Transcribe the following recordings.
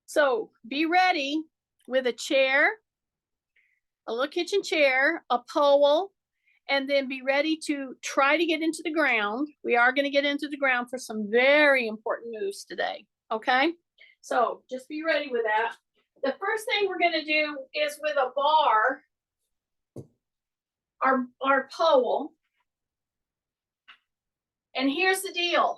So be ready with a chair, a little kitchen chair, a pole, and then be ready to try to get into the ground. We are going to get into the ground for some very important moves today. Okay. So just be ready with that. The first thing we're going to do is with a bar, our pole. And here's the deal.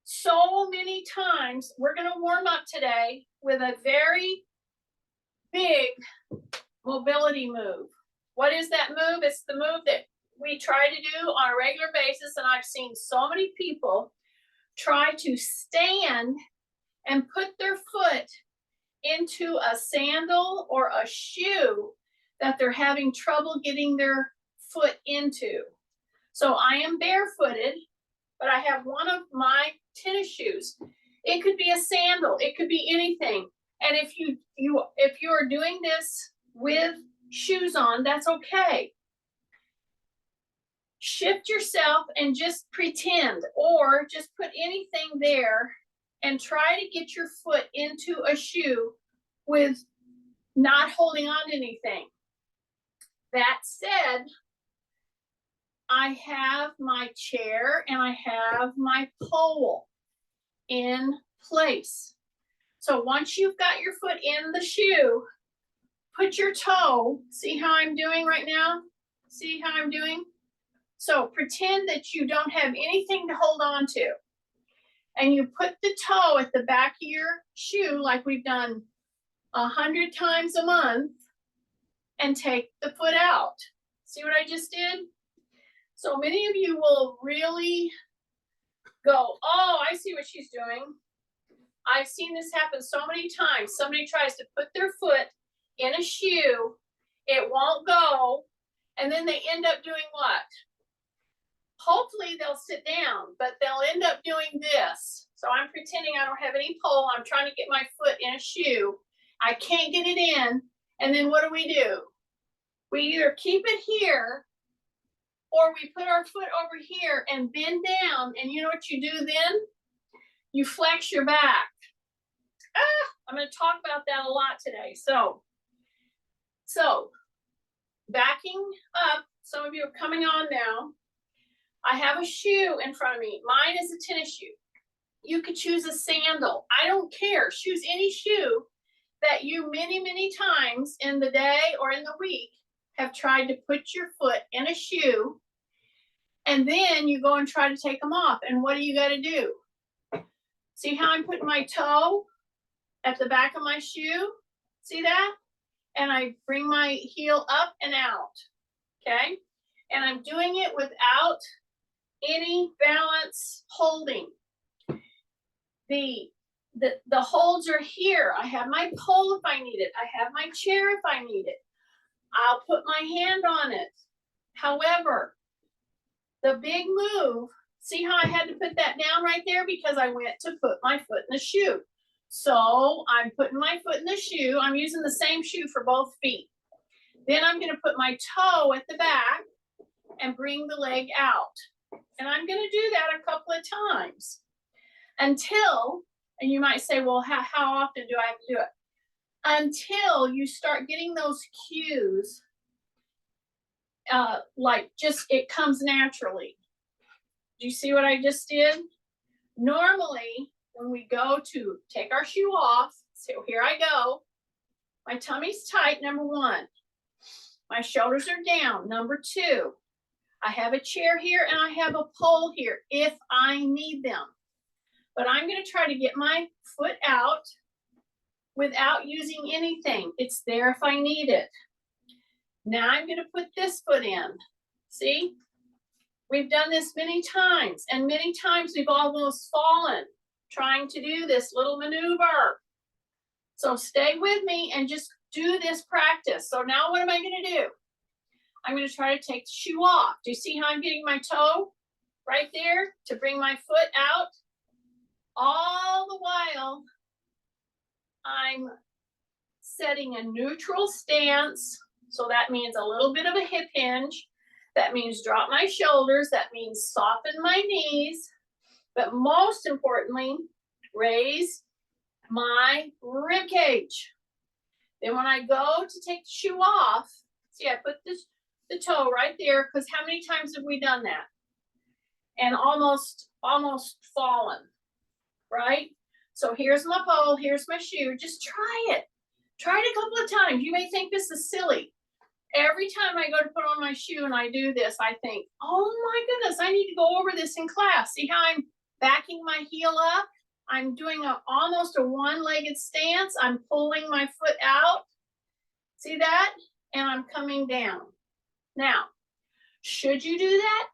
So many times we're going to warm up today with a very big mobility move. What is that move? It's the move that we try to do on a regular basis, and I've seen so many people try to stand and put their foot into a sandal or a shoe that they're having trouble getting their foot into. So I am barefooted, but I have one of my tennis shoes. It could be a sandal, it could be anything. And if you are doing this with shoes on, that's okay. Shift yourself and just pretend, or just put anything there and try to get your foot into a shoe with not holding on to anything. That said, I have my chair and I have my pole in place. So once you've got your foot in the shoe, put your toe, see how I'm doing right now? See how I'm doing? So pretend that you don't have anything to hold on to. And you put the toe at the back of your shoe like we've done 100 times a month and take the foot out. See what I just did? So many of you will really go, oh, I see what she's doing. I've seen this happen so many times. Somebody tries to put their foot in a shoe, it won't go, and then they end up doing what? Hopefully they'll sit down, but they'll end up doing this. So I'm pretending I don't have any pole. I'm trying to get my foot in a shoe. I can't get it in. And then what do? We either keep it here or we put our foot over here and bend down. And you know what you do then? You flex your back. I'm going to talk about that a lot today. So backing up, some of you are coming on now. I have a shoe in front of me. Mine is a tennis shoe. You could choose a sandal. I don't care. Choose any shoe that you many times in the day or in the week have tried to put your foot in a shoe, and then you go and try to take them off. And what do you got to do? See how I'm putting my toe at the back of my shoe? See that? And I bring my heel up and out, okay? And I'm doing it without any balance holding. The holds are here. I have my pole if I need it. I have my chair if I need it. I'll put my hand on it. However, the big move, see how I had to put that down right there because I went to put my foot in the shoe. So I'm putting my foot in the shoe. I'm using the same shoe for both feet. Then I'm going to put my toe at the back and bring the leg out. And I'm going to do that a couple of times until, and you might say, well, how often do I have to do it? Until you start getting those cues, like just it comes naturally. Do you see what I just did? Normally, when we go to take our shoe off, so here I go. My tummy's tight, number one. My shoulders are down, number two. I have a chair here and I have a pole here if I need them. But I'm going to try to get my foot out without using anything. It's there if I need it. Now I'm going to put this foot in. See? We've done this many times, and many times we've almost fallen trying to do this little maneuver. So stay with me and just do this practice. So now what am I going to do? I'm going to try to take the shoe off. Do you see how I'm getting my toe right there to bring my foot out? All the while, I'm setting a neutral stance. So that means a little bit of a hip hinge. That means drop my shoulders. That means soften my knees. But most importantly, raise my rib cage. Then when I go to take the shoe off, see, I put the toe right there, because how many times have we done that? And almost fallen, right? So here's my pole, here's my shoe. Just try it. Try it a couple of times. You may think this is silly. Every time I go to put on my shoe and I do this, I think, oh my goodness, I need to go over this in class. See how I'm backing my heel up? I'm doing almost a one-legged stance. I'm pulling my foot out. See that? And I'm coming down. Now, should you do that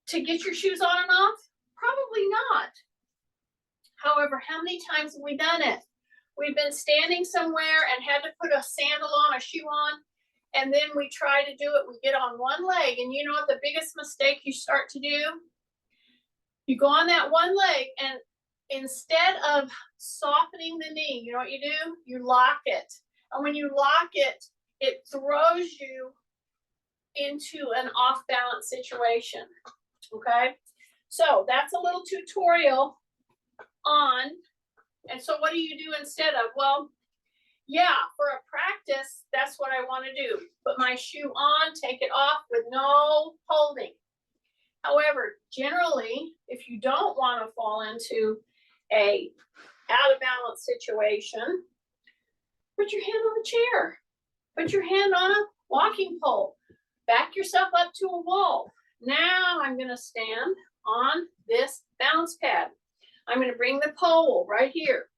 to get your shoes on and off? Probably not. However, how many times have we done it? We've been standing somewhere and had to put a sandal on, a shoe on, and then we try to do it. We get on one leg, and you know what the biggest mistake you start to do? You go on that one leg, and instead of softening the knee, you know what you do? You lock it. And when you lock it, it throws you into an off-balance situation, okay? So that's a little tutorial on, and so what do you do instead of? Well, yeah, for a practice, that's what I want to do. Put my shoe on, take it off with no holding. However, generally, if you don't want to fall into a out of balance situation, put your hand on a chair. Put your hand on a walking pole. Back yourself up to a wall. Now I'm going to stand on this balance pad. I'm going to bring the pole right here.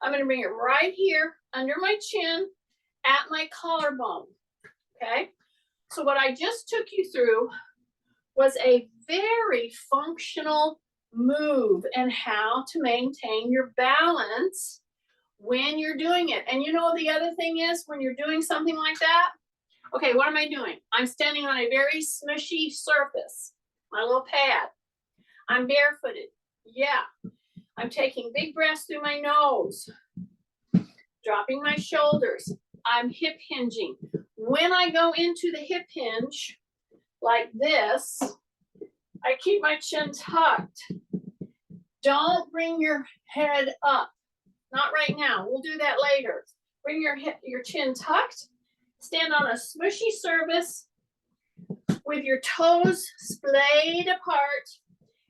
I'm going to bring it right here under my chin at my collarbone. Okay? So what I just took you through was a very functional move and how to maintain your balance when you're doing it. And you know the other thing is, when you're doing something like that, okay, what am I doing? I'm standing on a very smushy surface, my little pad. I'm barefooted. Yeah. I'm taking big breaths through my nose, dropping my shoulders. I'm hip hinging. When I go into the hip hinge, like this, I keep my chin tucked. Don't bring your head up. Not right now. We'll do that later. Bring your chin tucked. Stand on a smushy surface with your toes splayed apart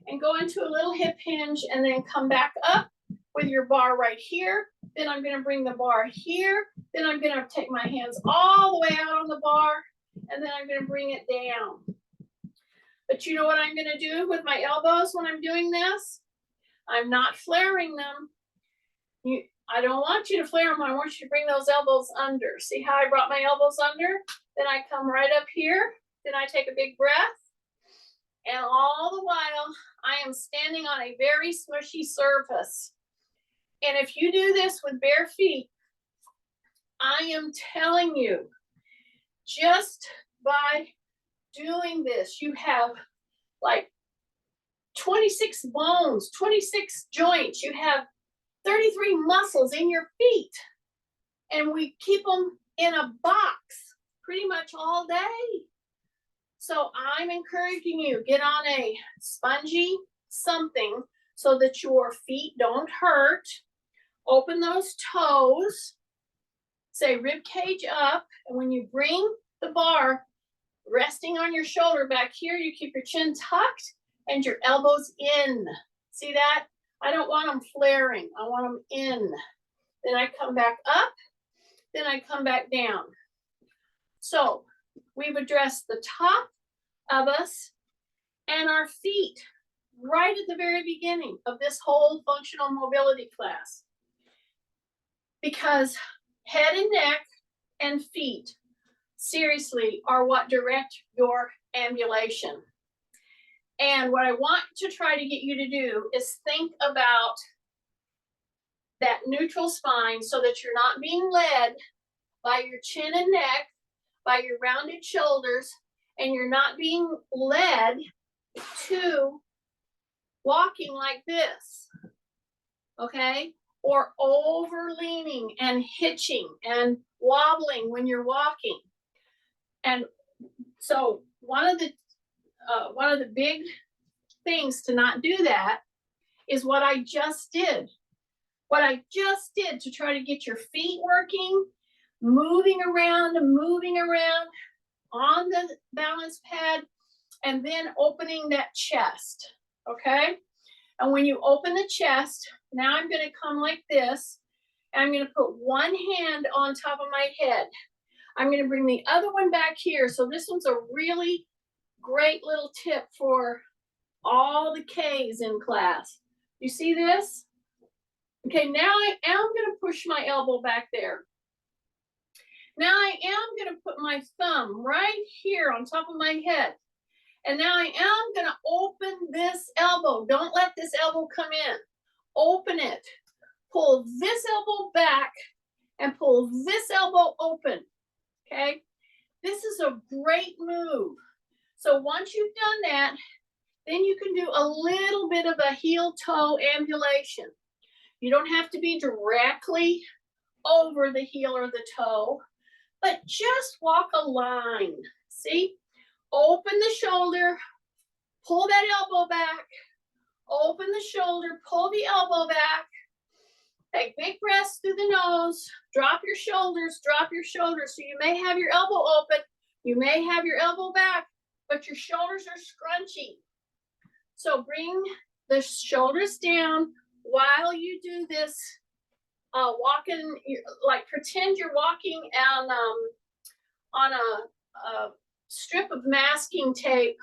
and go into a little hip hinge, and then come back up with your bar right here. Then I'm going to bring the bar here. Then I'm going to take my hands all the way out on the bar, and then I'm going to bring it down. But you know what I'm going to do with my elbows when I'm doing this? I'm not flaring them. I don't want you to flare them. I want you to bring those elbows under. See how I brought my elbows under? Then I come right up here. Then I take a big breath. And all the while, I am standing on a very smushy surface. And if you do this with bare feet, I am telling you, just by doing this, you have like 26 bones, 26 joints. You have 33 muscles in your feet. And we keep them in a box pretty much all day. So I'm encouraging you, get on a spongy something so that your feet don't hurt. Open those toes. Say rib cage up. And when you bring the bar resting on your shoulder back here, you keep your chin tucked and your elbows in. See that? I don't want them flaring. I want them in. Then I come back up. Then I come back down. So we've addressed the top of us and our feet right at the very beginning of this whole functional mobility class. Because head and neck and feet, seriously, are what direct your ambulation. And what I want to try to get you to do is think about that neutral spine so that you're not being led by your chin and neck, by your rounded shoulders, and you're not being led to walking like this, okay? Or over leaning and hitching and wobbling when you're walking. And so one of the big things to not do that is what I just did. what I just did to try to get your feet working, moving around on the balance pad, and then opening that chest, okay? And when you open the chest, now I'm gonna come like this, and I'm gonna put one hand on top of my head. I'm gonna bring the other one back here. So this one's a really great little tip for all the K's in class. You see this? Okay, now I am gonna push my elbow back there. Now I am gonna put my thumb right here on top of my head. And now I am gonna open this elbow. Don't let this elbow come in. Open it. Pull this elbow back and pull this elbow open, okay? This is a great move. So once you've done that, then you can do a little bit of a heel toe ambulation. You don't have to be directly over the heel or the toe, but just walk a line. See? Open the shoulder, pull that elbow back, open the shoulder, pull the elbow back, take big breaths through the nose, drop your shoulders. So you may have your elbow open, you may have your elbow back, but your shoulders are scrunchy. So bring the shoulders down while you do this walking, like pretend you're walking on a strip of masking tape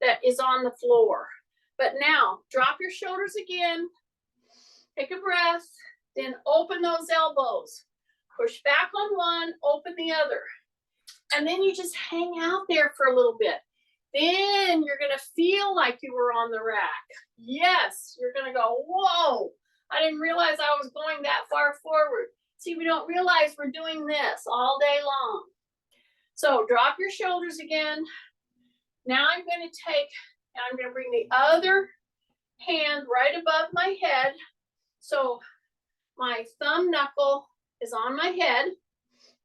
that is on the floor. But now drop your shoulders again, take a breath, then open those elbows. Push back on one, open the other. And then you just hang out there for a little bit. Then you're gonna feel like you were on the rack. Yes, you're gonna go, whoa, I didn't realize I was going that far forward. See, we don't realize we're doing this all day long. So drop your shoulders again. Now I'm gonna take, and I'm gonna bring the other hand right above my head. So my thumb knuckle is on my head,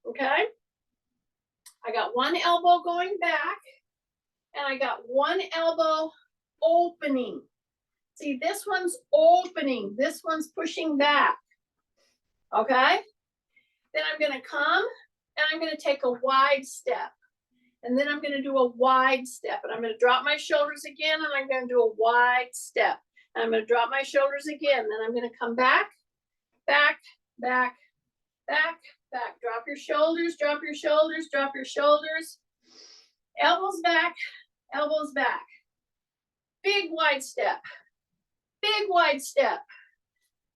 okay? I got one elbow going back, and I got one elbow opening. See, this one's opening, this one's pushing back, okay? Then I'm gonna come, and I'm gonna take a wide step. And then I'm gonna do a wide step, and I'm gonna drop my shoulders again, and I'm gonna do a wide step. And I'm gonna drop my shoulders again, then I'm gonna come back, back, back, back, back. Drop your shoulders, drop your shoulders, drop your shoulders. Elbows back, elbows back. Big wide step, big wide step,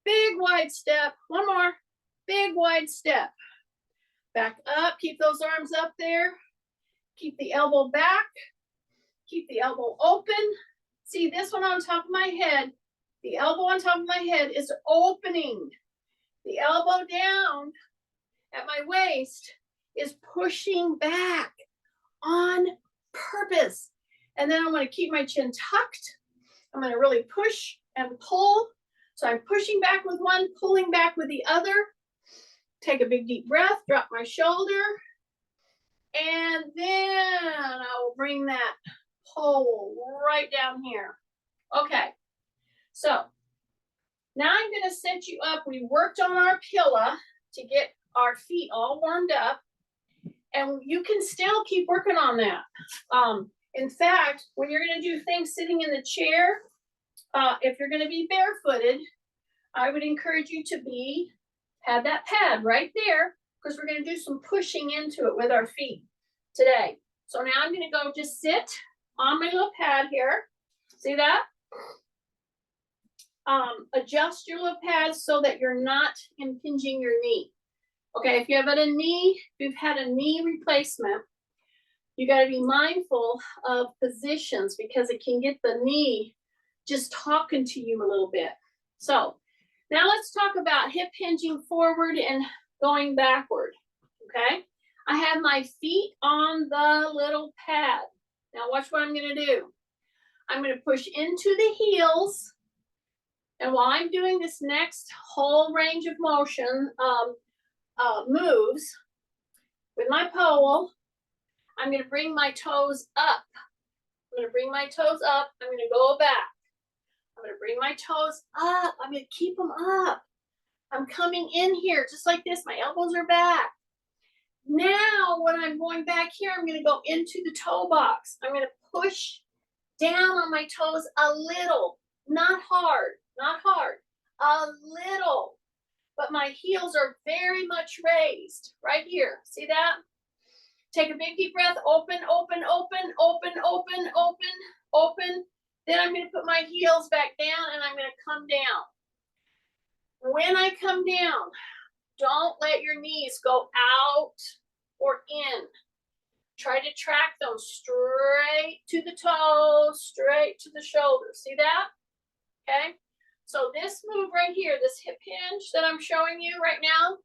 big wide step. One more, big wide step. Back up, keep those arms up there. Keep the elbow back, keep the elbow open. See, this one on top of my head, the elbow on top of my head is opening. The elbow down at my waist is pushing back on purpose. And then I'm gonna keep my chin tucked. I'm gonna really push and pull. So I'm pushing back with one, pulling back with the other. Take a big deep breath, drop my shoulder. And then I will bring that pole right down here. Okay, so now I'm gonna set you up. We worked on our pillow to get our feet all warmed up, and you can still keep working on that. In fact, when you're gonna do things sitting in the chair, if you're gonna be barefooted, I would encourage you to have that pad right there, because we're gonna do some pushing into it with our feet today. So now I'm gonna go just sit on my little pad here. See that? Adjust your little pad so that you're not impinging your knee. Okay, if you've had a knee replacement, you gotta be mindful of positions, because it can get the knee just talking to you a little bit. So now let's talk about hip hinging forward and going backward, okay? I have my feet on the little pad. Now watch what I'm gonna do. I'm gonna push into the heels, and while I'm doing this next whole range of motion moves with my pole, I'm gonna bring my toes up. I'm gonna bring my toes up, I'm gonna go back. I'm gonna bring my toes up, I'm gonna keep them up. I'm coming in here just like this. My elbows are back. Now, when I'm going back here, I'm going to go into the toe box. I'm going to push down on my toes a little, not hard, not hard, a little. But my heels are very much raised right here. See that? Take a big deep breath. Open, open, open, open, open, open, open. Then I'm going to put my heels back down and I'm going to come down. When I come down, don't let your knees go out or in. Try to track them straight to the toes, straight to the shoulders. See that? Okay. So this move right here, this hip hinge that I'm showing you right now,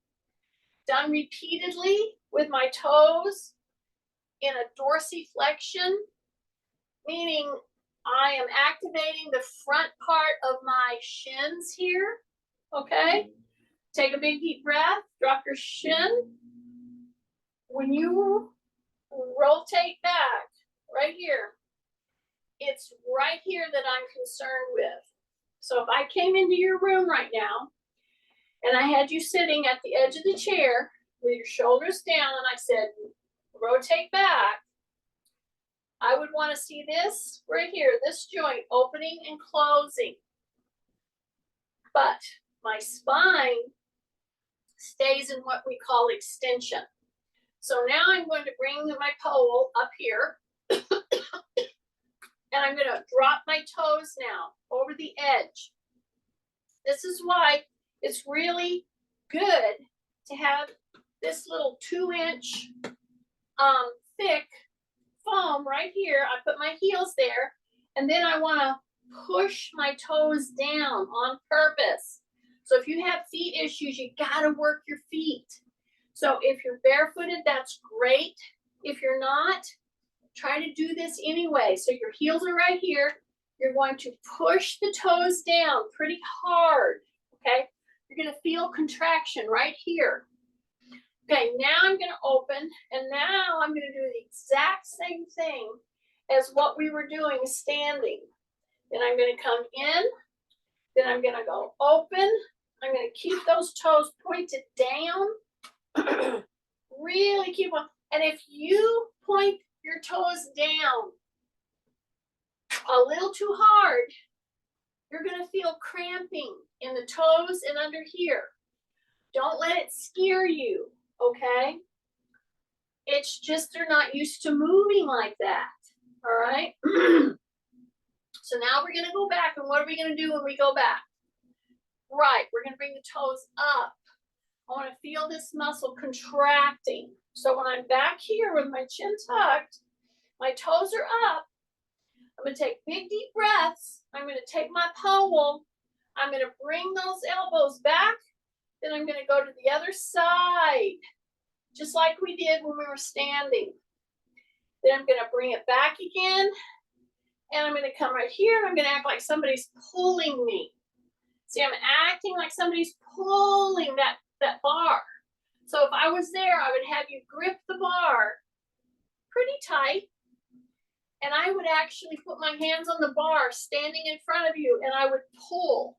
done repeatedly with my toes in a dorsiflexion, meaning I am activating the front part of my shins here. Okay. Take a big deep breath, drop your shin. When you rotate back right here, it's right here that I'm concerned with. So if I came into your room right now and I had you sitting at the edge of the chair with your shoulders down and I said, rotate back, I would want to see this right here, this joint opening and closing. But my spine stays in what we call extension. So now I'm going to bring my pole up here and I'm going to drop my toes now over the edge. This is why it's really good to have this little 2-inch thick foam right here. I put my heels there and then I want to push my toes down on purpose. So if you have feet issues, you got to work your feet. So if you're barefooted, that's great. If you're not, try to do this anyway. So your heels are right here. You're going to push the toes down pretty hard, okay? You're going to feel contraction right here. Okay, now I'm going to open, and now I'm going to do the exact same thing as what we were doing standing. Then I'm going to come in, then I'm going to go open. I'm going to keep those toes pointed down. Really keep on. And if you point your toes down a little too hard, you're going to feel cramping in the toes and under here. Don't let it scare you, okay? It's just they're not used to moving like that, all right? So now we're going to go back, and what are we going to do when we go back? Right, we're going to bring the toes up. I want to feel this muscle contracting. So when I'm back here with my chin tucked, my toes are up. I'm going to take big deep breaths. I'm going to take my pole. I'm going to bring those elbows back. Then I'm going to go to the other side, just like we did when we were standing. Then I'm going to bring it back again. And I'm going to come right here. And I'm going to act like somebody's pulling me. See, I'm acting like somebody's pulling that bar. So if I was there, I would have you grip the bar pretty tight. And I would actually put my hands on the bar standing in front of you and I would pull,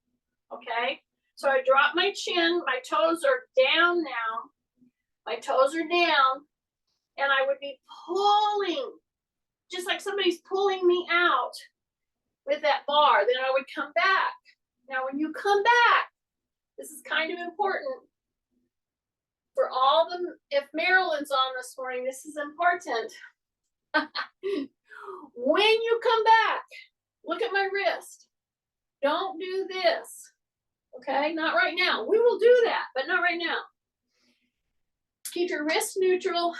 okay? So I drop my chin, my toes are down now. My toes are down and I would be pulling, just like somebody's pulling me out with that bar. Then I would come back. Now when you come back, this is kind of important. For all them, if Marilyn's on this morning, this is important. When you come back, look at my wrist. Don't do this, okay? Not right now. We will do that, but not right now. Keep your wrist neutral.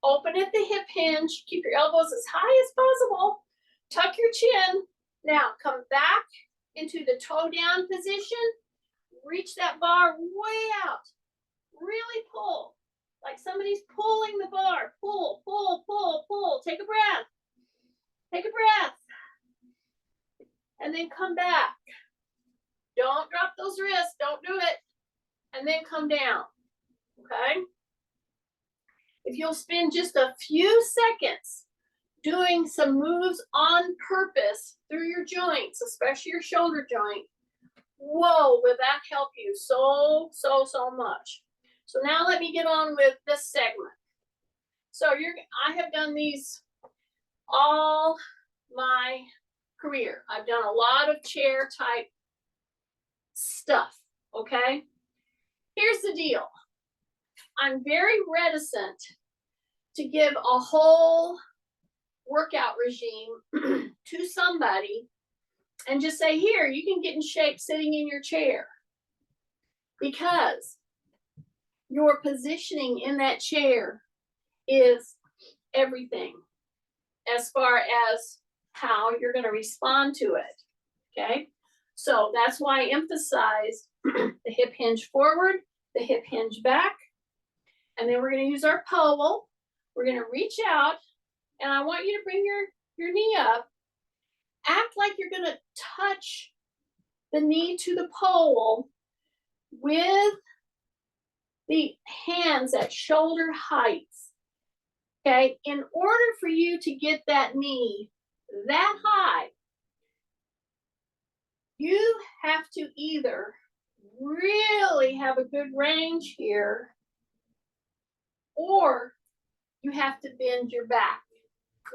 Open at the hip hinge. Keep your elbows as high as possible. Tuck your chin. Now come back into the toe down position. Reach that bar way out. Really pull, like somebody's pulling the bar. Pull, pull, pull, pull. Take a breath. Take a breath. And then come back. Don't drop those wrists. Don't do it. And then come down. Okay? If you'll spend just a few seconds doing some moves on purpose through your joints, especially your shoulder joint, Whoa, will that help you so much. So now let me get on with this segment. So I have done these all my career. I've done a lot of chair type stuff, okay? Here's the deal. I'm very reticent to give a whole workout regime to somebody and just say, here, you can get in shape sitting in your chair. Because your positioning in that chair is everything as far as how you're going to respond to it. Okay, so that's why I emphasize the hip hinge forward, the hip hinge back, and then we're going to use our pole. We're going to reach out, and I want you to bring your knee up. Act like you're going to touch the knee to the pole with the hands at shoulder height. Okay, in order for you to get that knee that high, you have to either really have a good range here, or you have to bend your back,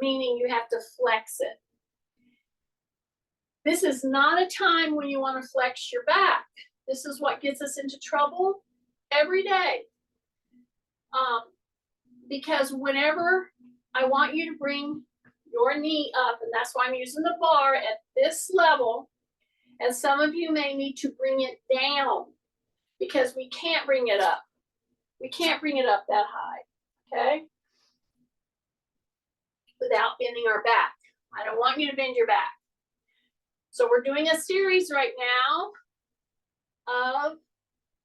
meaning you have to flex it. This is not a time when you want to flex your back. This is what gets us into trouble every day. Because whenever I want you to bring your knee up, and that's why I'm using the bar at this level, and some of you may need to bring it down because we can't bring it up. We can't bring it up that high, okay? Without bending our back. I don't want you to bend your back. So we're doing a series right now of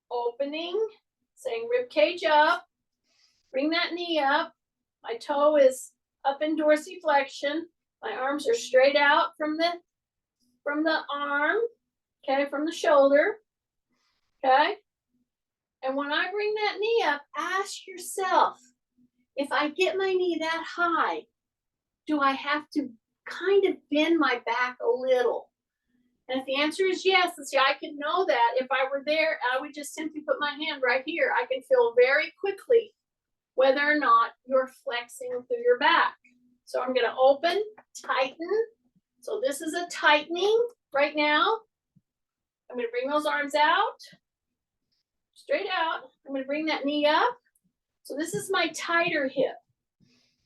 opening, saying rib cage up, bring that knee up. My toe is up in dorsiflexion. My arms are straight out from the arm, okay, from the shoulder, okay? And when I bring that knee up, ask yourself, if I get my knee that high, do I have to kind of bend my back a little? And if the answer is yes, and see, I could know that if I were there, I would just simply put my hand right here. I can feel very quickly whether or not you're flexing through your back. So I'm going to open, tighten. So this is a tightening right now. I'm going to bring those arms out, straight out. I'm going to bring that knee up. So this is my tighter hip.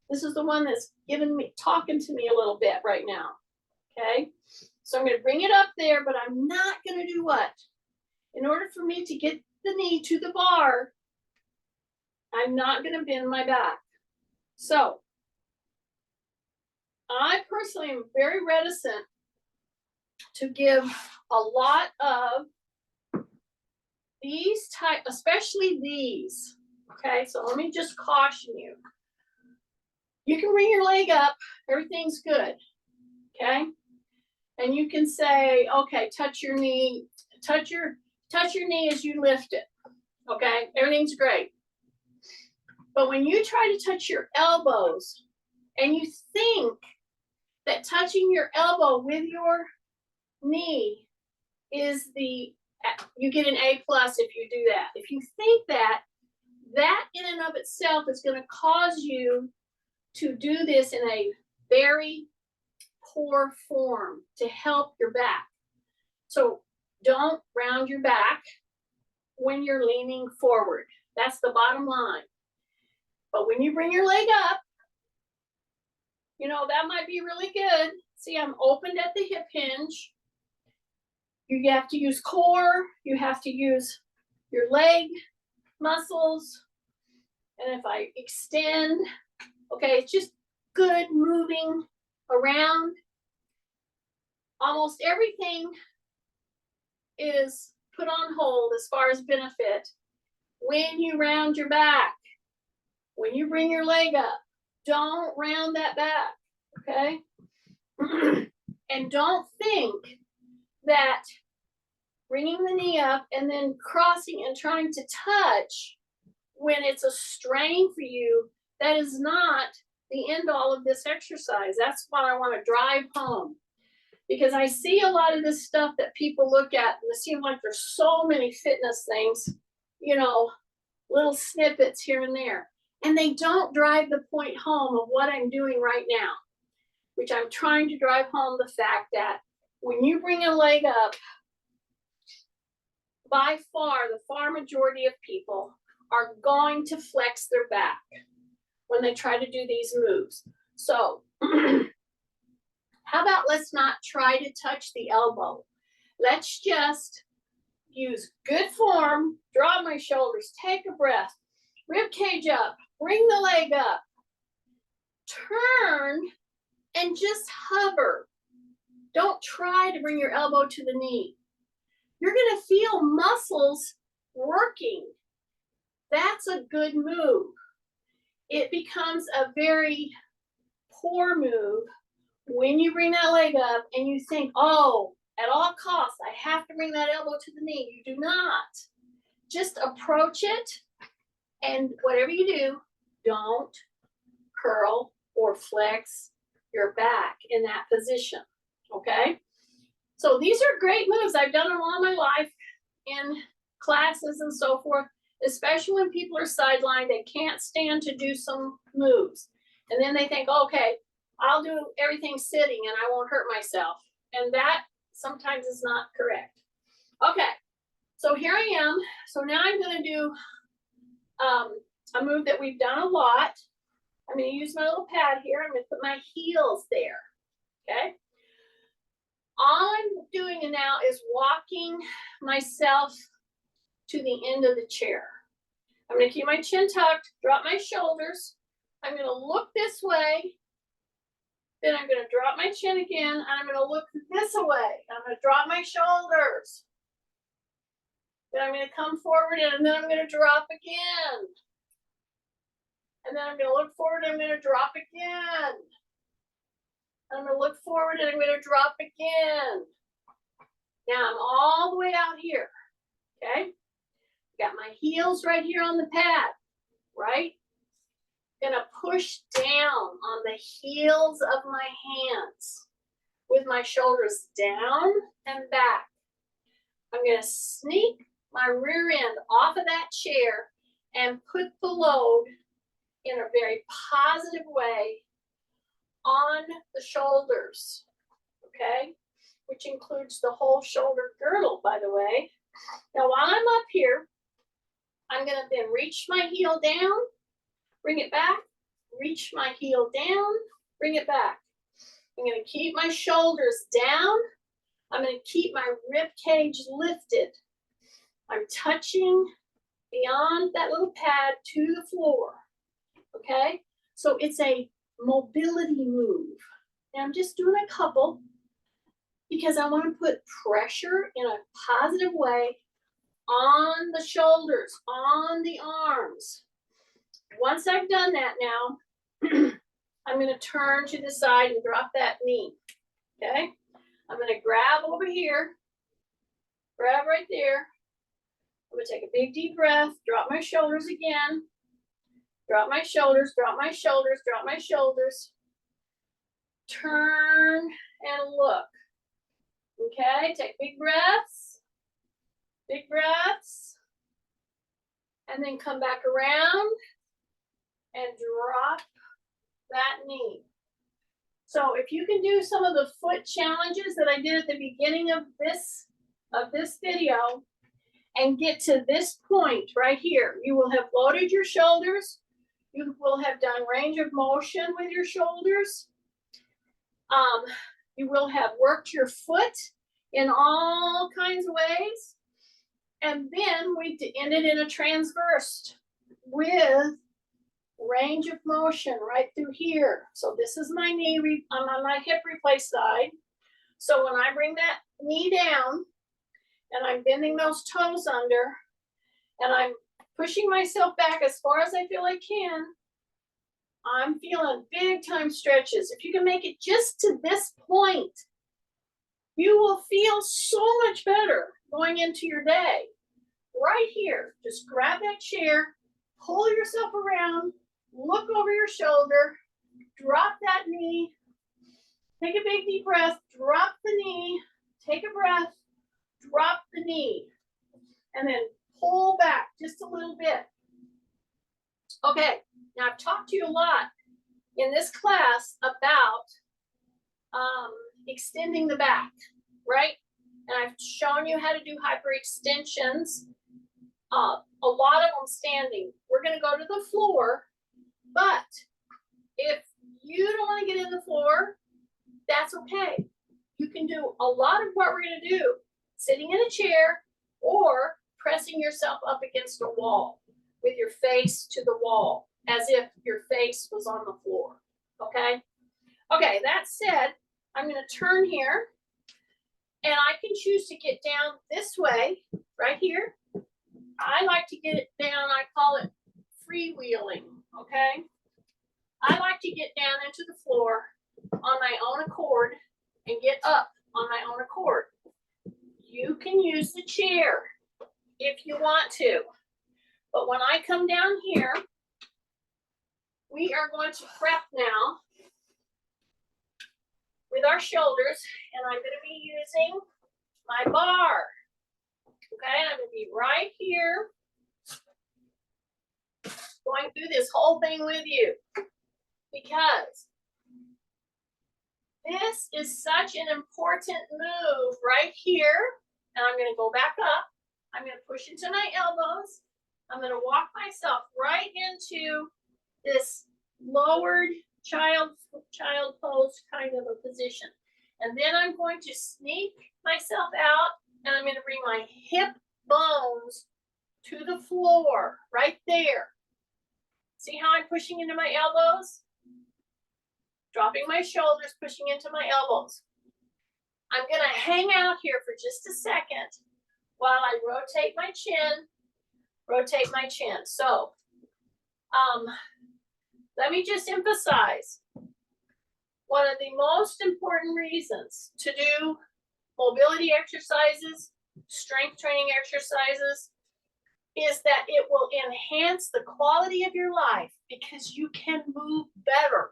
This is the one that's talking to me a little bit right now, okay? So I'm going to bring it up there, but I'm not going to do what? In order for me to get the knee to the bar, I'm not going to bend my back. So I personally am very reticent to give a lot of these type, especially these, okay? So let me just caution you. You can bring your leg up, everything's good, okay? And you can say, okay, touch your knee, touch your knee as you lift it, okay? Everything's great. But when you try to touch your elbows and you think that touching your elbow with your knee is you get an A+ if you do that. If you think that in and of itself is going to cause you to do this in a very poor form to help your back. So don't round your back when you're leaning forward. That's the bottom line. But when you bring your leg up, you know, that might be really good. See, I'm opened at the hip hinge. You have to use core. You have to use your leg muscles. And if I extend, okay, it's just good moving around. Almost everything is put on hold as far as benefit when you round your back. When you bring your leg up, don't round that back, okay? And don't think that bringing the knee up and then crossing and trying to touch when it's a strain for you, that is not the end all of this exercise. That's what I want to drive home. Because I see a lot of this stuff that people look at, and it seems like there's so many fitness things, you know, little snippets here and there. And they don't drive the point home of what I'm doing right now, which I'm trying to drive home the fact that when you bring a leg up, by far, the far majority of people are going to flex their back when they try to do these moves. So how about let's not try to touch the elbow. Let's just use good form, draw my shoulders, take a breath, rib cage up, bring the leg up, turn, and just hover. Don't try to bring your elbow to the knee. You're gonna feel muscles working. That's a good move. It becomes a very poor move when you bring that leg up and you think, oh, at all costs, I have to bring that elbow to the knee. You do not. Just approach it, and whatever you do, don't curl or flex your back in that position, okay? So these are great moves. I've done them all my life in classes and so forth, especially when people are sidelined, they can't stand to do some moves. And then they think, okay, I'll do everything sitting and I won't hurt myself. And that sometimes is not correct. Okay, so here I am. So now I'm gonna do a move that we've done a lot. I'm gonna use my little pad here. I'm gonna put my heels there, okay? All I'm doing now is walking myself to the end of the chair. I'm gonna keep my chin tucked, drop my shoulders. I'm gonna look this way. Then I'm gonna drop my chin again, and I'm gonna look this way. I'm gonna drop my shoulders. Then I'm gonna come forward, and then I'm gonna drop again. And then I'm gonna look forward, and I'm gonna drop again. I'm gonna look forward, and I'm gonna drop again. Now I'm all the way out here, okay? Got my heels right here on the pad, right? Gonna push down on the heels of my hands with my shoulders down and back. I'm gonna sneak my rear end off of that chair and put the load in a very positive way on the shoulders, okay? Which includes the whole shoulder girdle, by the way. Now, while I'm up here, I'm gonna then reach my heel down, bring it back, reach my heel down, bring it back. I'm gonna keep my shoulders down. I'm gonna keep my rib cage lifted. I'm touching beyond that little pad to the floor, okay? So it's a mobility move. And I'm just doing a couple because I want to put pressure in a positive way on the shoulders, on the arms. Once I've done that now, I'm going to turn to the side and drop that knee, okay? I'm going to grab over here, grab right there. I'm going to take a big deep breath, drop my shoulders again, drop my shoulders, drop my shoulders, drop my shoulders. Turn and look, okay? Take big breaths, and then come back around and drop that knee. So if you can do some of the foot challenges that I did at the beginning of this video and get to this point right here, you will have loaded your shoulders. You will have done range of motion with your shoulders. You will have worked your foot in all kinds of ways. And then we ended in a transverse with range of motion right through here. So this is my knee, I'm on my hip replace side. So when I bring that knee down and I'm bending those toes under and I'm pushing myself back as far as I feel I can, I'm feeling big time stretches. If you can make it just to this point, you will feel so much better going into your day. Right here, just grab that chair, pull yourself around, look over your shoulder, drop that knee, Take a big deep breath, drop the knee, take a breath, drop the knee, and then pull back just a little bit. Okay, now I've talked to you a lot in this class about extending the back, right? And I've shown you how to do hyperextensions. A lot of them standing. We're going to go to the floor, but if you don't want to get in the floor, that's okay. You can do a lot of what we're going to do sitting in a chair or pressing yourself up against a wall with your face to the wall as if your face was on the floor, okay? Okay, that said, I'm going to turn here and I can choose to get down this way, right here. I like to get it down, I call it freewheeling, okay? I like to get down into the floor on my own accord and get up on my own accord. You can use the chair if you want to, but when I come down here, we are going to prep now with our shoulders, and I'm going to be using my bar. Okay, I'm going to be right here, going through this whole thing with you, because this is such an important move right here. And I'm going to go back up. I'm going to push into my elbows. I'm going to walk myself right into this lowered child pose kind of a position. And then I'm going to sneak myself out, and I'm going to bring my hip bones to the floor right there. See how I'm pushing into my elbows? Dropping my shoulders, pushing into my elbows. I'm going to hang out here for just a second while I rotate my chin, So, let me just emphasize, one of the most important reasons to do mobility exercises, strength training exercises, is that it will enhance the quality of your life because you can move better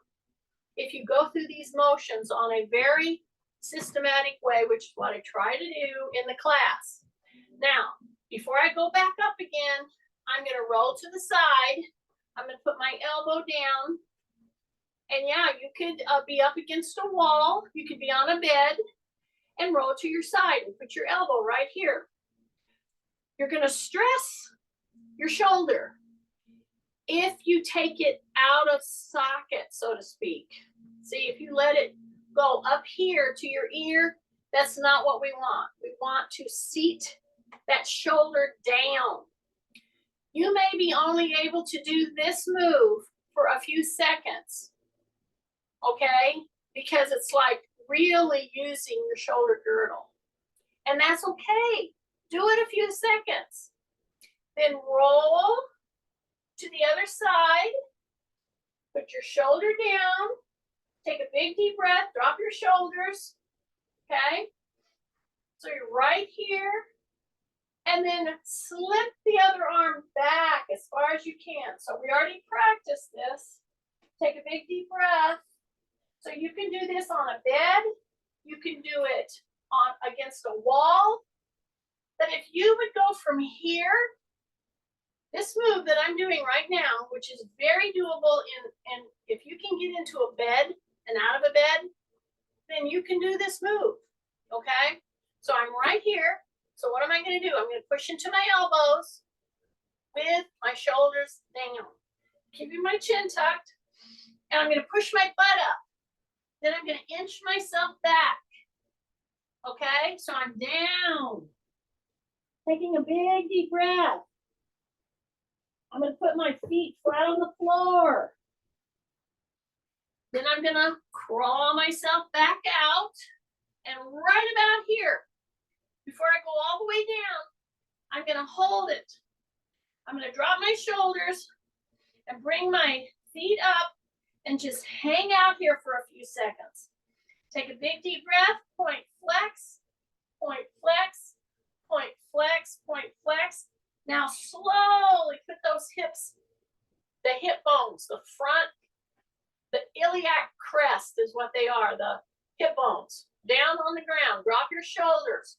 if you go through these motions on a very systematic way, which is what I try to do in the class. Now, before I go back up again, I'm going to roll to the side. I'm going to put my elbow down. And yeah, you could be up against a wall. You could be on a bed and roll to your side and put your elbow right here. You're going to stress your shoulder if you take it out of socket, so to speak. See, if you let it go up here to your ear, that's not what we want. We want to seat that shoulder down. You may be only able to do this move for a few seconds, okay? Because it's like really using your shoulder girdle. And that's okay. Do it a few seconds. Then roll to the other side. Put your shoulder down. Take a big deep breath. Drop your shoulders. Okay? So you're right here. And then slip the other arm back as far as you can. So we already practiced this. Take a big deep breath. So you can do this on a bed. You can do it against a wall. But if you would go from here, this move that I'm doing right now, which is very doable, and if you can get into a bed and out of a bed, then you can do this move, okay? So I'm right here. So what am I going to do? I'm going to push into my elbows with my shoulders down, keeping my chin tucked, and I'm going to push my butt up. Then I'm going to inch myself back, okay? So I'm down, taking a big deep breath. I'm going to put my feet flat on the floor. Then I'm going to crawl myself back out. And right about here, before I go all the way down, I'm going to hold it. I'm going to drop my shoulders and bring my feet up and just hang out here for a few seconds. Take a big deep breath, point flex, point flex, point flex, point flex. Now slowly put those hips, the hip bones, the front, the iliac crest is what they are, the hip bones, down on the ground, drop your shoulders.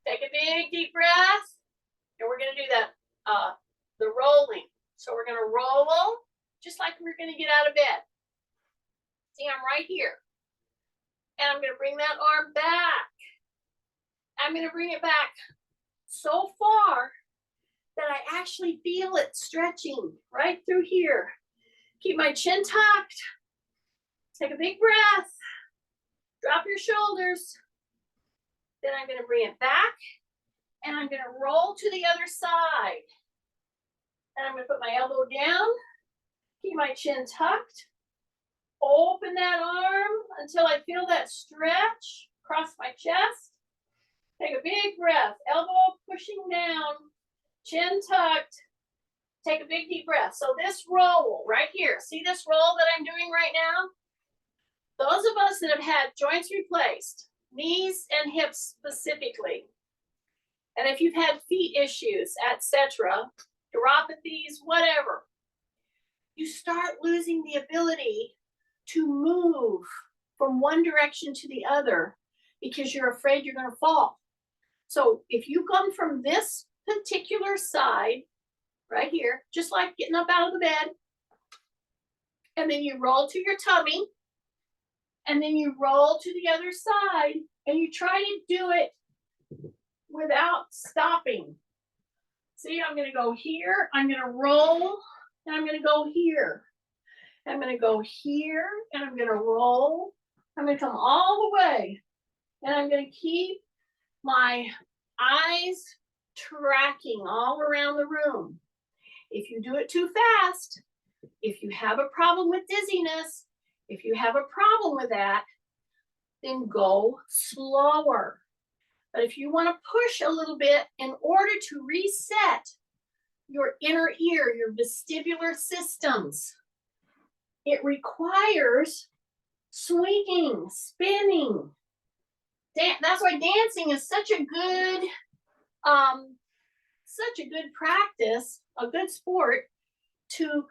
Take a big deep breath, and we're gonna do that, the rolling. So we're gonna roll, just like we're gonna get out of bed. See, I'm right here. And I'm gonna bring that arm back. I'm gonna bring it back so far that I actually feel it stretching right through here. Keep my chin tucked. Take a big breath. Drop your shoulders. Then I'm gonna bring it back and I'm gonna roll to the other side. And I'm gonna put my elbow down, keep my chin tucked, open that arm until I feel that stretch across my chest. Take a big breath, elbow pushing down, chin tucked. Take a big deep breath. So this roll right here, see this roll that I'm doing right now? Those of us that have had joints replaced, knees and hips specifically, and if you've had feet issues, etc., neuropathies, whatever, you start losing the ability to move from one direction to the other because you're afraid you're going to fall. So if you come from this particular side, right here, just like getting up out of the bed, and then you roll to your tummy, and then you roll to the other side, and you try to do it without stopping. See, I'm gonna go here, I'm gonna roll, and I'm gonna go here. I'm gonna go here, and I'm gonna roll. I'm gonna come all the way, and I'm gonna keep my eyes tracking all around the room. If you do it too fast, if you have a problem with dizziness, if you have a problem with that, then go slower. But if you want to push a little bit in order to reset your inner ear, your vestibular systems, it requires swinging, spinning. That's why dancing is such a good practice, a good sport to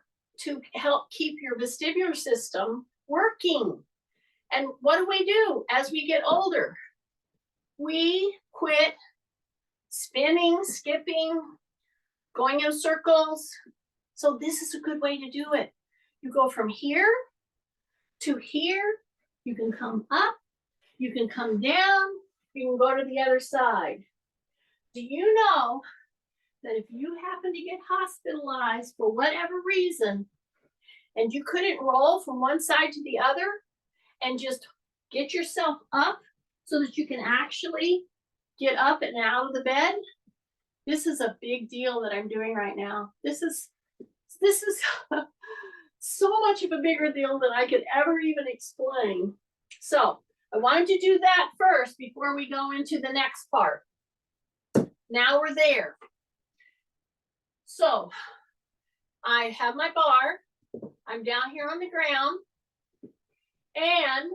help keep your vestibular system working. And what do as we get older? We quit spinning, skipping, going in circles. So this is a good way to do it. You go from here to here. You can come up, you can come down, you can go to the other side. Do you know that if you happen to get hospitalized for whatever reason, and you couldn't roll from one side to the other and just get yourself up so that you can actually get up and out of the bed? This is a big deal that I'm doing right now. This is so much of a bigger deal than I could ever even explain. So I wanted to do that first before we go into the next part. Now we're there. So I have my bar. I'm down here on the ground. And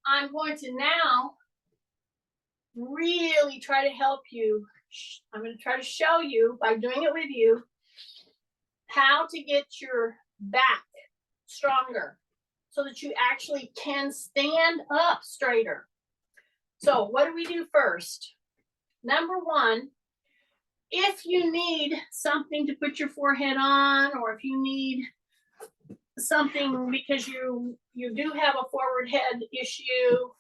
I'm going to now really try to help you. I'm going to try to show you by doing it with you how to get your back stronger so that you actually can stand up straighter. So what do we do first? Number one, if you need something to put your forehead on, or if you need something because you do have a forward head issue,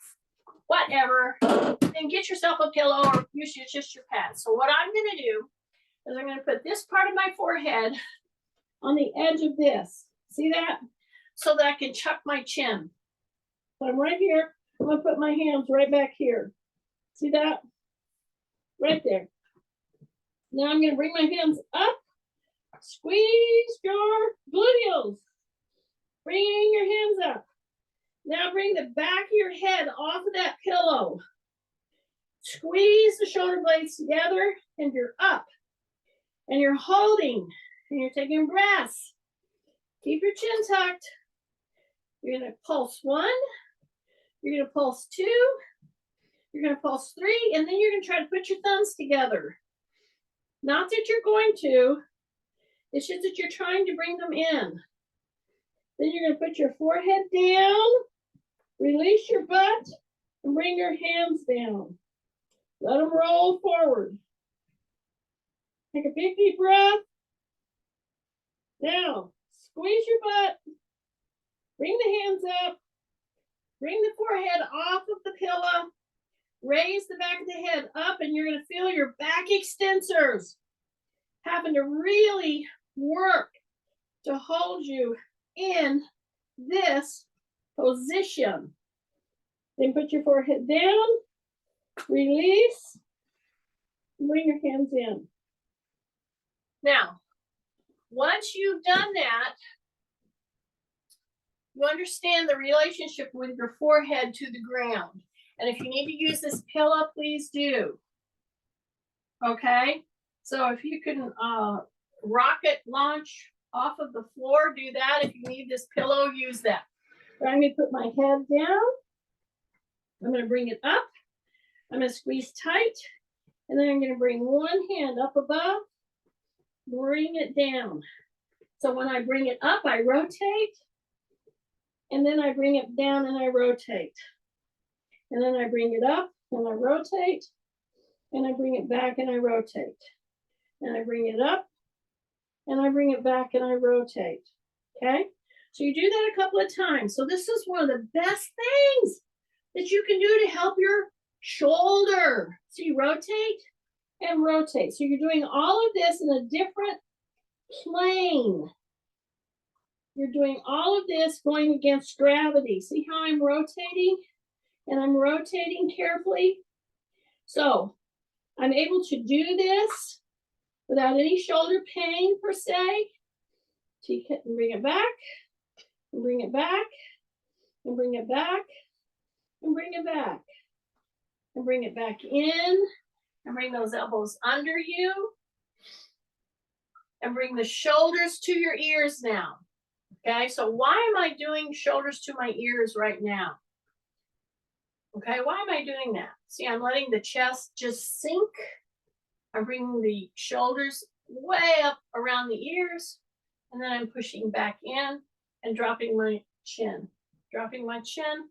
whatever, then get yourself a pillow or use just your pads. So what I'm going to do is I'm going to put this part of my forehead on the edge of this. See that? So that I can chuck my chin. So I'm right here. I'm going to put my hands right back here. See that? Right there. Now I'm going to bring my hands up. Squeeze your gluteals. Bring your hands up. Now bring the back of your head off of that pillow. Squeeze the shoulder blades together and you're up. And you're holding and you're taking breaths. Keep your chin tucked. You're going to pulse 1. You're going to pulse 2. You're going to pulse 3. And then you're going to try to put your thumbs together. Not that you're going to. It's just that you're trying to bring them in. Then you're going to put your forehead down. Release your butt and bring your hands down. Let them roll forward. Take a big deep breath. Now, squeeze your butt. Bring the hands up. Bring the forehead off of the pillow. Raise the back of the head up, and you're going to feel your back extensors having to really work to hold you in this position. Then put your forehead down, release, bring your hands in. Now, once you've done that, you understand the relationship with your forehead to the ground. And if you need to use this pillow, please do. Okay? So if you can rocket launch off of the floor, do that. If you need this pillow, use that. But I'm going to put my head down. I'm going to bring it up. I'm going to squeeze tight. And then I'm going to bring one hand up above. Bring it down. So when I bring it up, I rotate. And then I bring it down and I rotate. And then I bring it up and I rotate. And I bring it back and I rotate. And I bring it up and I bring it back and I rotate. Okay? So you do that a couple of times. So this is one of the best things that you can do to help your shoulder. So you rotate and rotate. So you're doing all of this in a different plane. You're doing all of this going against gravity. See how I'm rotating? And I'm rotating carefully. So I'm able to do this without any shoulder pain per se. So you can bring it back, and bring it back, and bring it back, and bring it back, and bring it back in, and bring those elbows under you, and bring the shoulders to your ears now. Okay, so why am I doing shoulders to my ears right now? Okay, why am I doing that? See, I'm letting the chest just sink. I'm bringing the shoulders way up around the ears, and then I'm pushing back in and dropping my chin, dropping my chin,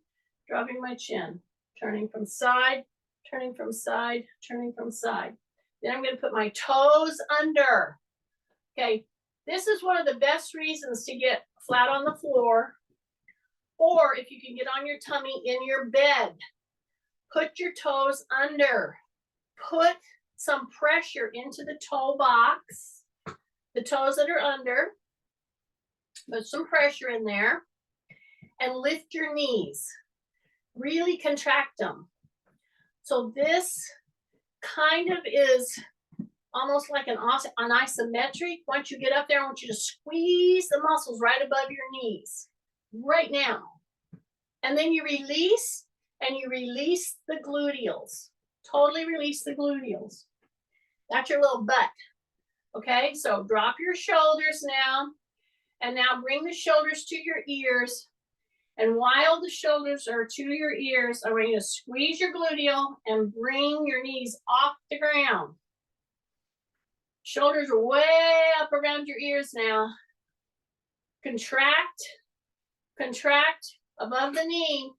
dropping my chin, turning from side, turning from side, turning from side. Then I'm going to put my toes under. Okay, this is one of the best reasons to get flat on the floor, or if you can get on your tummy in your bed, put your toes under. Put some pressure into the toe box, the toes that are under. Put some pressure in there and lift your knees. Really contract them. So this kind of is almost like an isometric. Once you get up there, I want you to squeeze the muscles right above your knees, right now. And then you release, and you release the gluteals. Totally release the gluteals. That's your little butt. Okay, so drop your shoulders now. And now bring the shoulders to your ears. And while the shoulders are to your ears, I want you to squeeze your gluteal and bring your knees off the ground. Shoulders are way up around your ears now. Contract, contract above the knee.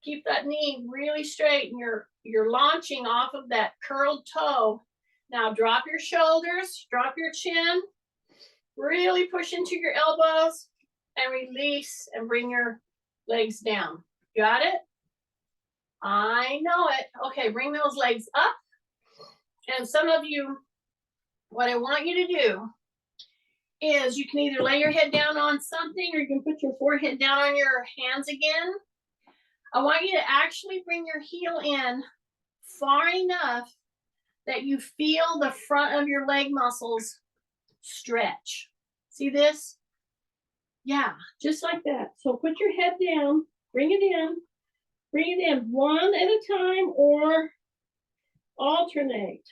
Keep that knee really straight, and you're launching off of that curled toe. Now drop your shoulders, drop your chin, really push into your elbows, and release and bring your legs down. Got it? I know it. Okay, bring those legs up. And some of you, what I want you to do is you can either lay your head down on something, or you can put your forehead down on your hands again. I want you to actually bring your heel in far enough that you feel the front of your leg muscles stretch. See this? Yeah, just like that. So put your head down, bring it in one at a time, or alternate,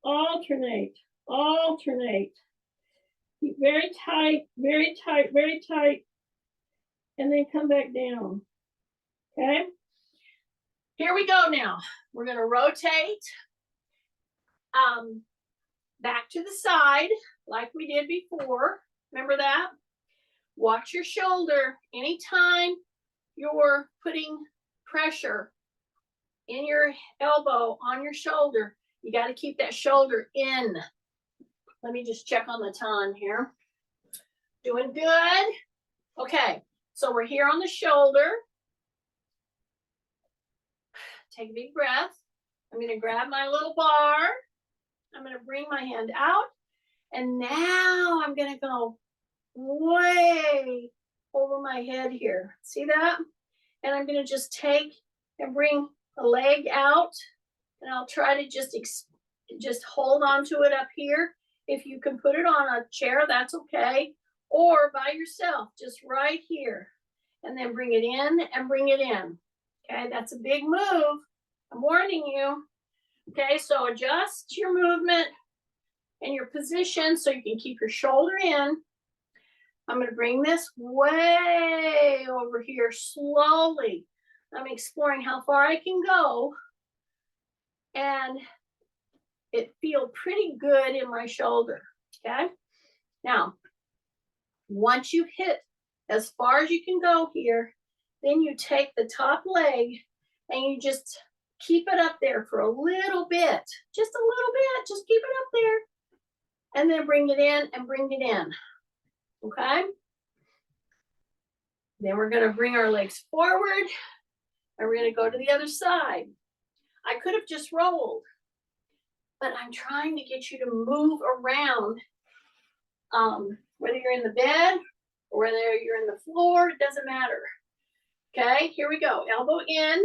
alternate, alternate. Keep very tight, very tight, very tight, and then come back down. Okay? Here we go now. We're going to rotate back to the side like we did before. Remember that? Watch your shoulder. Anytime you're putting pressure in your elbow on your shoulder, you got to keep that shoulder in. Let me just check on the time here. Doing good. Okay, so we're here on the shoulder. Take a big breath. I'm going to grab my little bar. I'm going to bring my hand out. And now I'm going to go way over my head here. See that? And I'm going to just take and bring a leg out. And I'll try to just hold on to it up here. If you can put it on a chair, that's okay. Or by yourself, just right here. And then bring it in and bring it in. Okay, that's a big move. I'm warning you. Okay, so adjust your movement and your position so you can keep your shoulder in. I'm going to bring this way over here slowly. I'm exploring how far I can go. And it feels pretty good in my shoulder. Okay, now, once you've hit as far as you can go here, then you take the top leg and you just keep it up there for a little bit. Just a little bit. Just keep it up there. And then bring it in and bring it in. Okay? Then we're going to bring our legs forward. And we're going to go to the other side. I could have just rolled. But I'm trying to get you to move around. Whether you're in the bed or whether you're in the floor, it doesn't matter. Okay, here we go. Elbow in.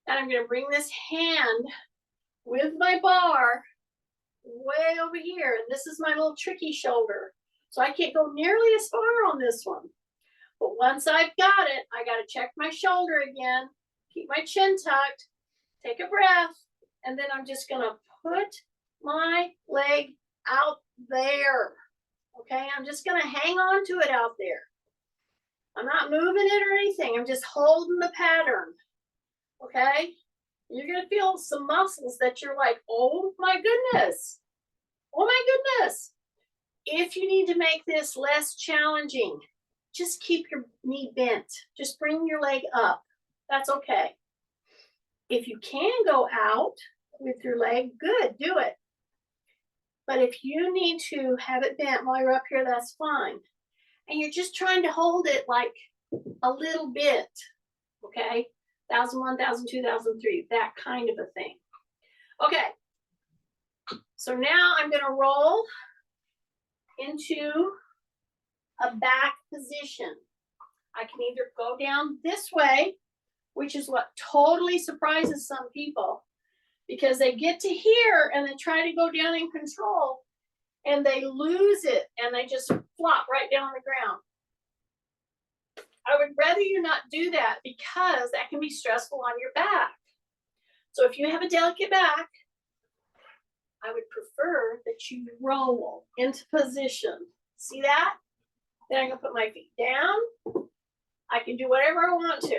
And I'm going to bring this hand with my bar way over here. And this is my little tricky shoulder. So I can't go nearly as far on this one. But once I've got it, I got to check my shoulder again. Keep my chin tucked. Take a breath. And then I'm just going to put my leg out there. Okay, I'm just going to hang on to it out there. I'm not moving it or anything. I'm just holding the pattern. Okay, you're going to feel some muscles that you're like, oh my goodness. Oh my goodness. If you need to make this less challenging, just keep your knee bent. Just bring your leg up. That's okay. If you can go out with your leg, good, do it. But if you need to have it bent while you're up here, that's fine. And you're just trying to hold it like a little bit, okay? 1001, 1002, 1003, that kind of a thing. Okay, so now I'm going to roll into a back position. I can either go down this way, which is what totally surprises some people, because they get to here and they try to go down in control and they lose it and they just flop right down on the ground. I would rather you not do that because that can be stressful on your back. So if you have a delicate back, I would prefer that you roll into position. See that? Then I'm going to put my feet down. I can do whatever I want to.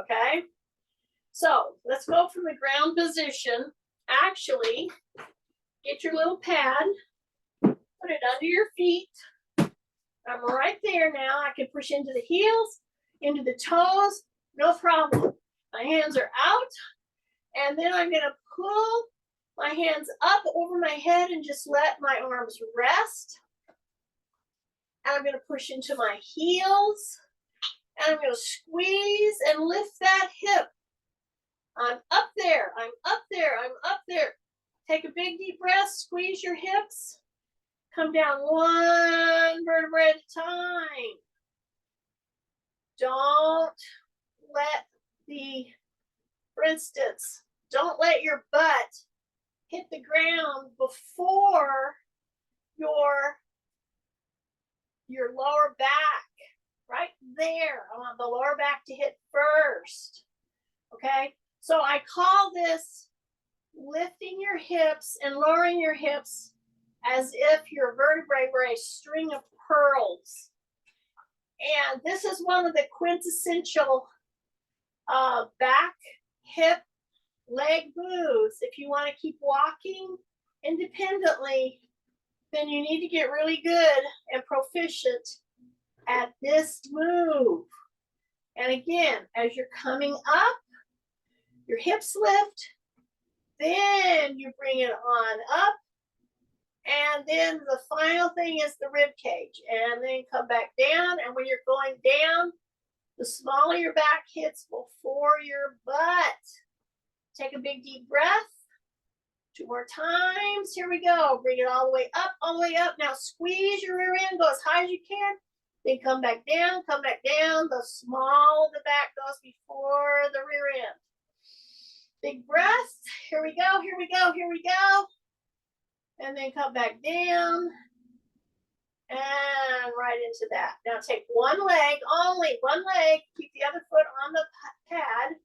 Okay? So let's go from the ground position. Actually, get your little pad, put it under your feet. I'm right there now. I can push into the heels, into the toes, no problem. My hands are out, and then I'm going to pull my hands up over my head and just let my arms rest. And I'm going to push into my heels, and I'm going to squeeze and lift that hip. I'm up there, I'm up there, I'm up there. Take a big deep breath, squeeze your hips. Come down one vertebrae at a time. Don't let for instance, don't let your butt hit the ground before your lower back. Right there. I want the lower back to hit first. Okay? So I call this lifting your hips and lowering your hips as if your vertebrae were a string of pearls. And this is one of the quintessential back, hip, leg moves. If you want to keep walking independently, then you need to get really good and proficient at this move. And again, as you're coming up, your hips lift, then you bring it on up, and then the final thing is the rib cage, and then come back down. And when you're going down, the smaller your back hits before your butt. Take a big deep breath. 2 more times. Here we go. Bring it all the way up, all the way up. Now squeeze your rear end, go as high as you can. Then come back down, come back down. The small the back goes before the rear end. Big breath. Here we go, here we go, here we go. And then come back down. And right into that. Now take one leg, only one leg. Keep the other foot on the pad.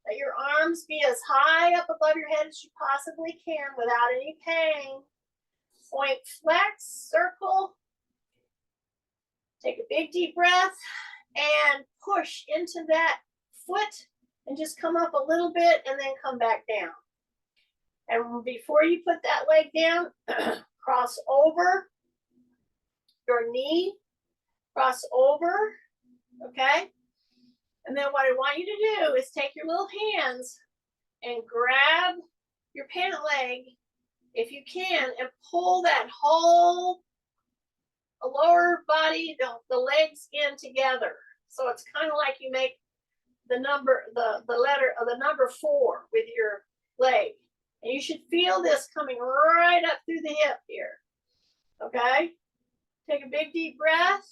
Let your arms be as high up above your head as you possibly can without any pain. Point flex, circle. Take a big deep breath and push into that foot and just come up a little bit and then come back down. And before you put that leg down, cross over your knee, cross over, okay? And then what I want you to do is take your little hands and grab your pant leg, if you can, and pull that whole lower body, the legs in together. So it's kind of like you make the number, the letter of the number 4 with your leg. And you should feel this coming right up through the hip here. Okay? Take a big deep breath.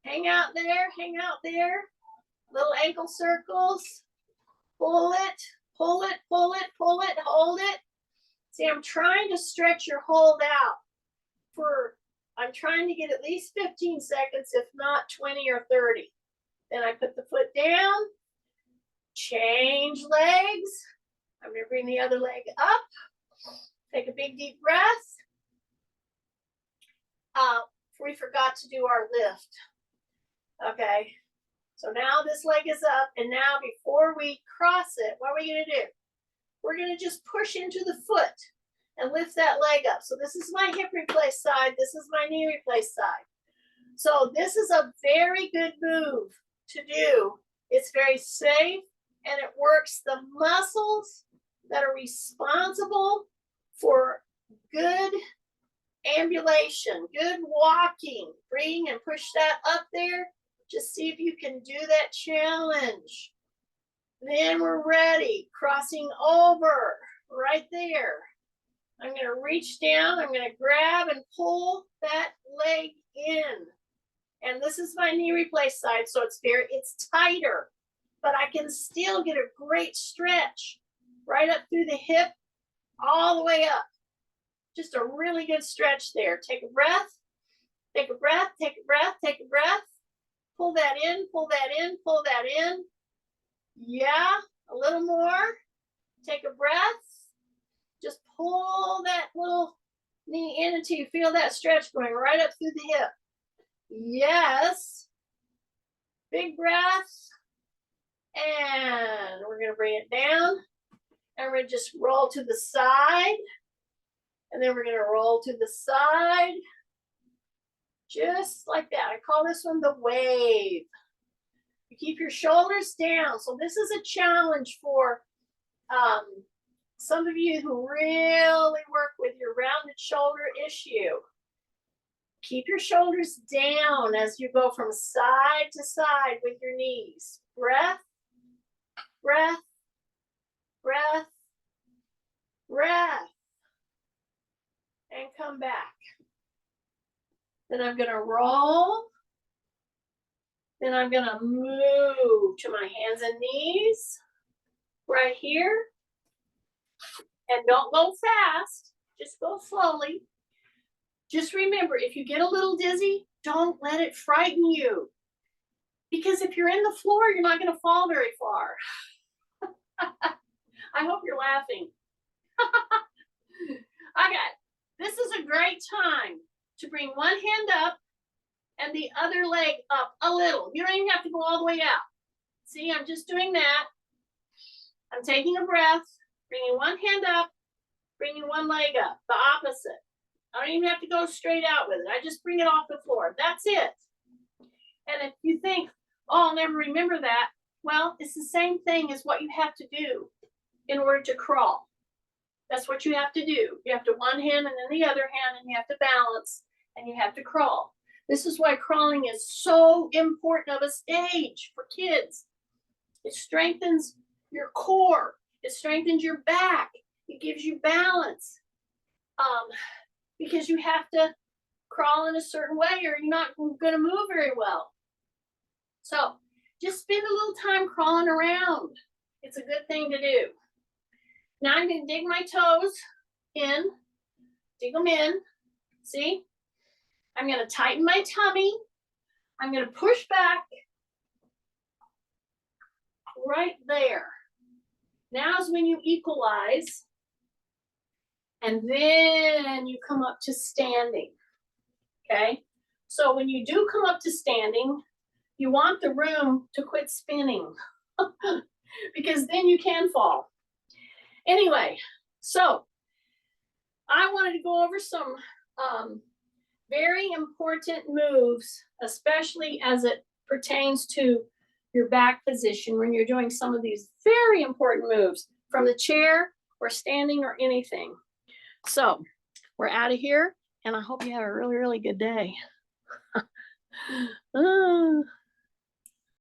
Hang out there, hang out there. Little ankle circles. Pull it, pull it, pull it, pull it, hold it. See, I'm trying to stretch your hold out I'm trying to get at least 15 seconds, if not 20 or 30. Then I put the foot down, change legs. I'm gonna bring the other leg up. Take a big deep breath. We forgot to do our lift. Okay, so now this leg is up, and now before we cross it, what are we gonna do? We're gonna just push into the foot and lift that leg up. So this is my hip replace side, this is my knee replace side. So this is a very good move to do. It's very safe, and it works the muscles that are responsible for good ambulation, good walking. Bring and push that up there. Just see if you can do that challenge. Then we're ready. Crossing over right there. I'm going to reach down. I'm going to grab and pull that leg in. And this is my knee replace side, so it's tighter, but I can still get a great stretch right up through the hip, all the way up. Just a really good stretch there. Take a breath, take a breath, take a breath, take a breath. Pull that in, pull that in, pull that in. Yeah, a little more. Take a breath. Just pull that little knee in until you feel that stretch going right up through the hip. Yes. Big breath. And we're going to bring it down. And we're going to just roll to the side. And then we're going to roll to the side. Just like that. I call this one the wave. You keep your shoulders down. So this is a challenge for some of you who really work with your rounded shoulder issue. Keep your shoulders down as you go from side to side with your knees. Breath, breath, breath, breath. And come back. Then I'm going to roll. Then I'm going to move to my hands and knees right here. And don't go fast. Just go slowly. Just remember, if you get a little dizzy, don't let it frighten you. Because if you're in the floor, you're not going to fall very far. I hope you're laughing. Okay. This is a great time to bring one hand up and the other leg up a little. You don't even have to go all the way out. See, I'm just doing that. I'm taking a breath, bringing one hand up, bringing one leg up, the opposite. I don't even have to go straight out with it. I just bring it off the floor. That's it. And if you think, Oh, I'll never remember that. Well, it's the same thing as what you have to do in order to crawl. That's what you have to do. You have to one hand and then the other hand, and you have to balance and you have to crawl. This is why crawling is so important of a stage for kids. It strengthens your core. It strengthens your back. It gives you balance. Because you have to crawl in a certain way or you're not going to move very well. So just spend a little time crawling around. It's a good thing to do. Now I'm going to dig my toes in, dig them in. See? I'm going to tighten my tummy. I'm going to push back right there. Now is when you equalize. And then you come up to standing. Okay? So when you do come up to standing, you want the room to quit spinning because then you can fall. Anyway, so I wanted to go over some very important moves, especially as it pertains to your back position when you're doing some of these very important moves from the chair or standing or anything. So we're out of here, and I hope you have a really, really good day.